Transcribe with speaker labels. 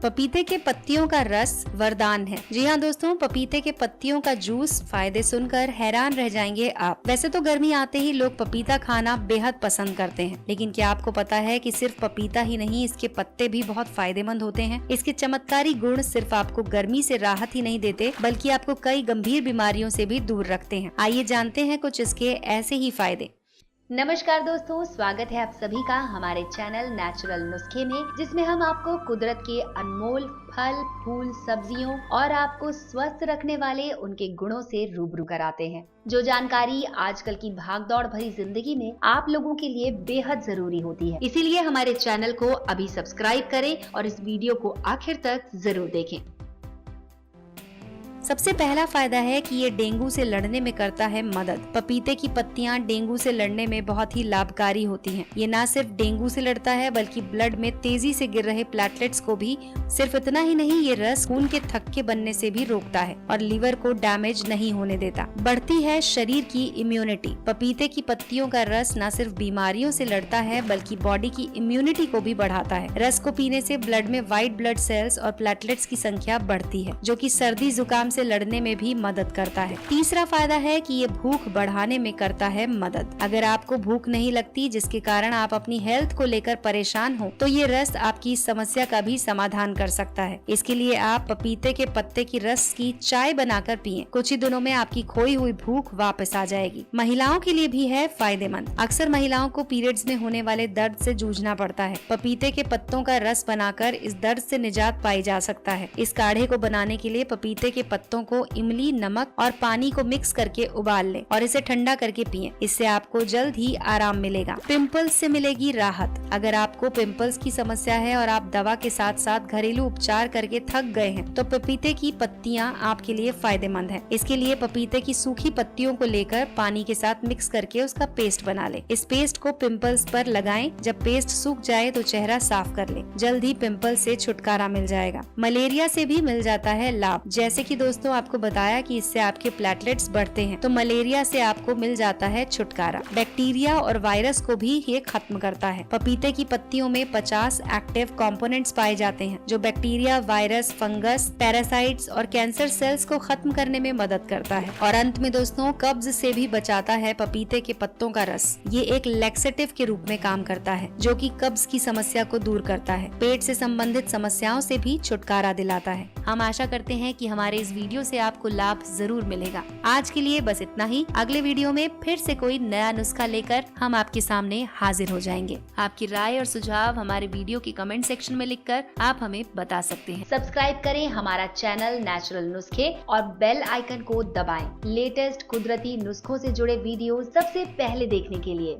Speaker 1: पपीते के पत्तियों का रस वरदान है। जी हाँ दोस्तों, पपीते के पत्तियों का जूस, फायदे सुनकर हैरान रह जाएंगे आप। वैसे तो गर्मी आते ही लोग पपीता खाना बेहद पसंद करते हैं, लेकिन क्या आपको पता है कि सिर्फ पपीता ही नहीं, इसके पत्ते भी बहुत फायदेमंद होते हैं। इसके चमत्कारी गुण सिर्फ आपको गर्मी से राहत ही नहीं देते, बल्कि आपको कई गंभीर बीमारियों से भी दूर रखते हैं। आइए जानते हैं कुछ इसके ऐसे ही फायदे।
Speaker 2: नमस्कार दोस्तों, स्वागत है आप सभी का हमारे चैनल नेचुरल नुस्खे में, जिसमें हम आपको कुदरत के अनमोल फल, फूल, सब्जियों और आपको स्वस्थ रखने वाले उनके गुणों से रूबरू कराते हैं। जो जानकारी आजकल की भागदौड़ भरी जिंदगी में आप लोगों के लिए बेहद जरूरी होती है। इसीलिए हमारे चैनल को अभी सब्सक्राइब करें और इस वीडियो को आखिर तक जरूर देखें।
Speaker 1: सबसे पहला फायदा है कि ये डेंगू से लड़ने में करता है मदद। पपीते की पत्तियां डेंगू से लड़ने में बहुत ही लाभकारी होती हैं। ये न सिर्फ डेंगू से लड़ता है, बल्कि ब्लड में तेजी से गिर रहे प्लेटलेट्स को भी। सिर्फ इतना ही नहीं, ये रस खून के थक्के बनने से भी रोकता है और लीवर को डैमेज नहीं होने देता। बढ़ती है शरीर की इम्यूनिटी। पपीते की पत्तियों का रस न सिर्फ बीमारियों से लड़ता है, बल्कि बॉडी की इम्यूनिटी को भी बढ़ाता है। रस को पीने से ब्लड में व्हाइट ब्लड सेल्स और प्लेटलेट्स की संख्या बढ़ती है, जो कि सर्दी जुकाम से लड़ने में भी मदद करता है। तीसरा फायदा है कि ये भूख बढ़ाने में करता है मदद। अगर आपको भूख नहीं लगती, जिसके कारण आप अपनी हेल्थ को लेकर परेशान हो, तो ये रस आपकी इस समस्या का भी समाधान कर सकता है। इसके लिए आप पपीते के पत्ते की रस की चाय बनाकर पिएं। कुछ ही दिनों में आपकी खोई हुई भूख वापस आ जाएगी। महिलाओं के लिए भी है फायदेमंद। अक्सर महिलाओं को पीरियड्स में होने वाले दर्द से जूझना पड़ता है। पपीते के पत्तों का रस बनाकर इस दर्द से निजात पाई जा सकता है। इस काढ़े को बनाने के लिए पपीते के पत्तों को इमली, नमक और पानी को मिक्स करके उबाल लें और इसे ठंडा करके पिएं। इससे आपको जल्द ही आराम मिलेगा। पिंपल्स से मिलेगी राहत। अगर आपको पिंपल्स की समस्या है और आप दवा के साथ साथ घरेलू उपचार करके थक गए हैं, तो पपीते की पत्तियां आपके लिए फायदेमंद है। इसके लिए पपीते की सूखी पत्तियों को लेकर पानी के साथ मिक्स करके उसका पेस्ट बना ले। इस पेस्ट को पिंपल्स पर लगाएं। जब पेस्ट सूख जाए तो चेहरा साफ कर ले। जल्द ही पिंपल से छुटकारा मिल जाएगा। मलेरिया से भी मिल जाता है लाभ। जैसे कि दोस्तों आपको बताया कि इससे आपके प्लेटलेट्स बढ़ते हैं, तो मलेरिया से आपको मिल जाता है छुटकारा। बैक्टीरिया और वायरस को भी ये खत्म करता है। पपीते की पत्तियों में 50 एक्टिव कंपोनेंट्स पाए जाते हैं, जो बैक्टीरिया, वायरस, फंगस, पैरासाइट्स और कैंसर सेल्स को खत्म करने में मदद करता है। और अंत में दोस्तों, कब्ज से भी बचाता है पपीते के पत्तों का रस। ये एक लैक्सेटिव के रूप में काम करता है, जो कि कब्ज की समस्या को दूर करता है। पेट से संबंधित समस्याओं से भी छुटकारा दिलाता है। हम आशा करते हैं कि हमारे इस वीडियो से आपको लाभ जरूर मिलेगा। आज के लिए बस इतना ही। अगले वीडियो में फिर से कोई नया नुस्खा लेकर हम आपके सामने हाजिर हो जाएंगे। आपकी राय और सुझाव हमारे वीडियो की कमेंट सेक्शन में लिखकर आप हमें बता सकते हैं।
Speaker 2: सब्सक्राइब करें हमारा चैनल नेचुरल नुस्खे और बेल आइकन को दबाएं। लेटेस्ट कुदरती नुस्खों से जुड़े वीडियो सबसे पहले देखने के लिए।